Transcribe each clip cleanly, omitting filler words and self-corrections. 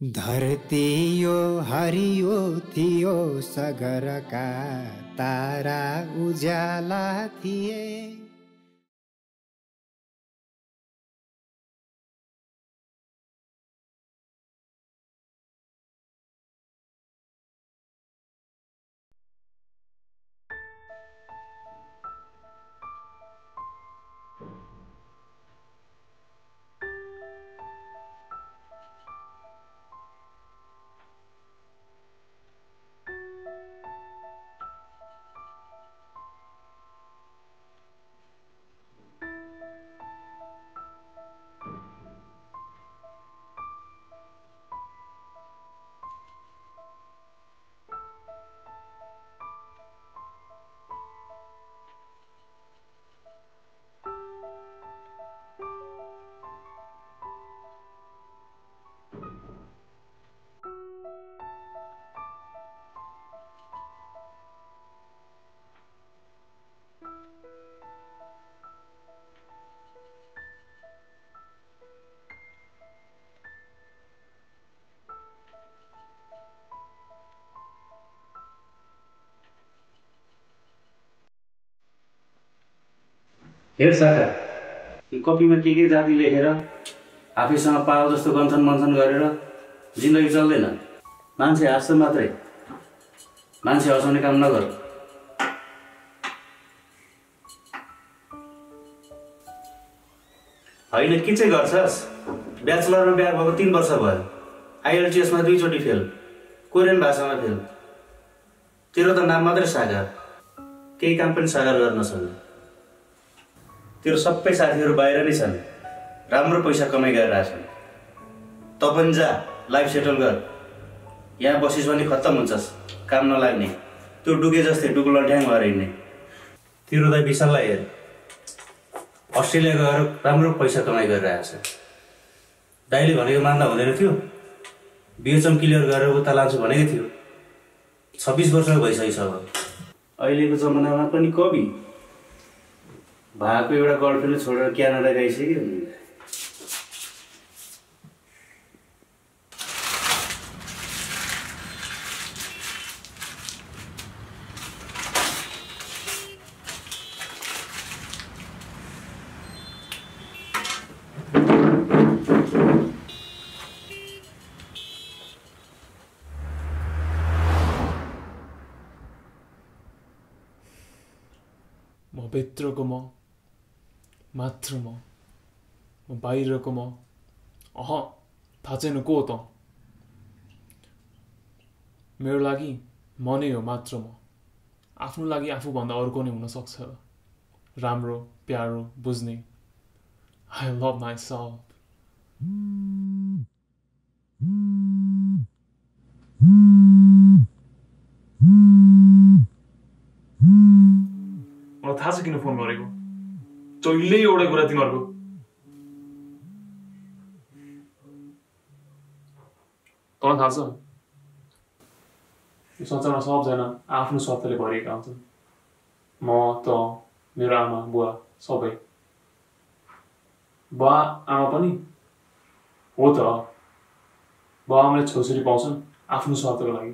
धरती यो हरियो थियो सगरका तारा उज्याला थिए। हेर साका, यो कपीमा के जाति लेखेर आफैसँग पाओ जस्तो गन्थन मन्थन गरेर जिन्दगी चल्दैन। मान्छे हाँस्छ मात्रै, मान्छे हँसाउने काम नगर। होइन के चाहिँ गर्छस्? ब्याचलरमा बिहा भएको 3 वर्ष भयो, IELTS-मा 2 चोटि फेल, कोरियन भाषामा फेल। तेरो त नाम मात्रै सागर, केही काम पनि सागर गर्न सक्दैन। तेरो सबै साथीहरू बाहिर नै छन्, राम्रो पैसा कमाइ गरिरहेछन्। त पनि जा, लाइफ सेटल गर। यहाँ बसिस् भने खत्तम हुन्छस्, काम नलाग्ने, त्यो डुके जस्तै डुको लट्याङ भएर हिँड्ने। तेरो दाइ विशाललाई हेर, अस्ट्रेलिया गएर राम्रो पैसा कमाइ गरिरहेछ। दाइले भनेको मान्दा हुँदैन थियो, BHM क्लियर गरेर उता लान्छु भनेको थियो। 26 वर्ष भइसकिसक्यो। अहिलेको जमानामा पनि कवि भएको एउटा गर्लफ्रेन्ड छोडेर क्यानाडा गइसक्यो। म भित्रको म मात्र म बाहिरको म थाहा छैन को त। मेरो लागि म नै हो मात्र म। आफ्नो लागि आफूभन्दा अर्को नै हुन सक्छ, राम्रो प्यारो बुझ्ने। I love myself. मलाई थाहा छ किन फोन गरेको। जहिले एउटा कुरा तिमीहरूको तँलाई थाहा छ, यो संसारमा सबजना आफ्नो स्वार्थले भरिएका हुन्छन्। म, त, मेरो आमा बुवा सबै। बुवा आमा पनि हो त। बुवा आमाले छोरी पाउँछन् आफ्नो स्वार्थको लागि,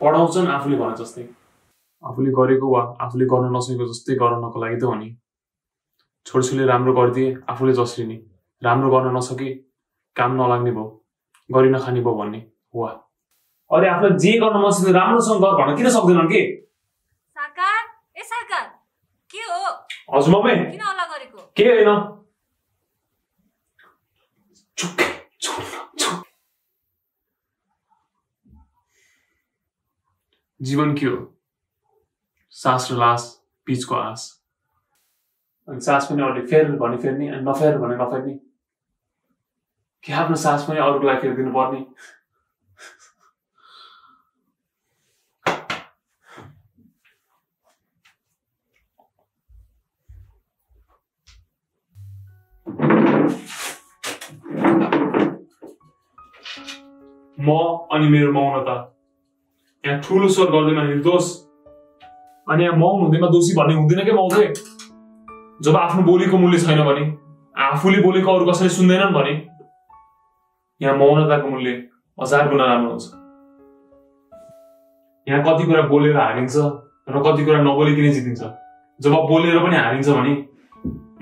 पढाउँछन् आफूले भने जस्तै, आफूले गरेको वा आफूले गर्न नसकेको जस्तै गराउनको लागि त हो नि। छोरीले राम्रो गरिदिए आफूले जस्रिने, राम्रो गर्न नसके काम नलाग्ने भयो, गरि नखाने भयो भन्ने वा। अरे आफूलाई जे गर्न मन सक्छ राम्रोसँग गर भन्न किन सक्दैनन् के? साकार, ए साकार, के हो? हजुर मम्मी, किन हल्ला गरेको? के हैन। जीवन के हो? सास र लास बीचको आस। अनि सास पनि अरूले फेर भने फेर्ने, अनि नफेर भने नफेर्ने। के आफ्नो सास पनि अरूको लागि फेरिदिनु पर्ने? म अनि मेरो मौनता यहाँ ठुलो स्वर गर्दैमा निर्दोष, अनि यहाँ मौन हुँदैमा दोषी भन्ने हुँदैन के मौले। जब आफ्नो बोलीको मूल्य छैन भने, आफूले बोलेको अरू कसैले सुन्दैनन् भने यहाँ मौनताको मूल्य 1000 गुणा राम्रो हुन्छ। यहाँ कति कुरा बोलेर हारिन्छ र कति कुरा नबोलिकन जितिन्छ। जब बोलेर पनि हारिन्छ भने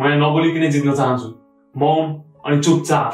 म यहाँ नबोलिकन जित्न चाहन्छु, मौन अनि चुपचाप।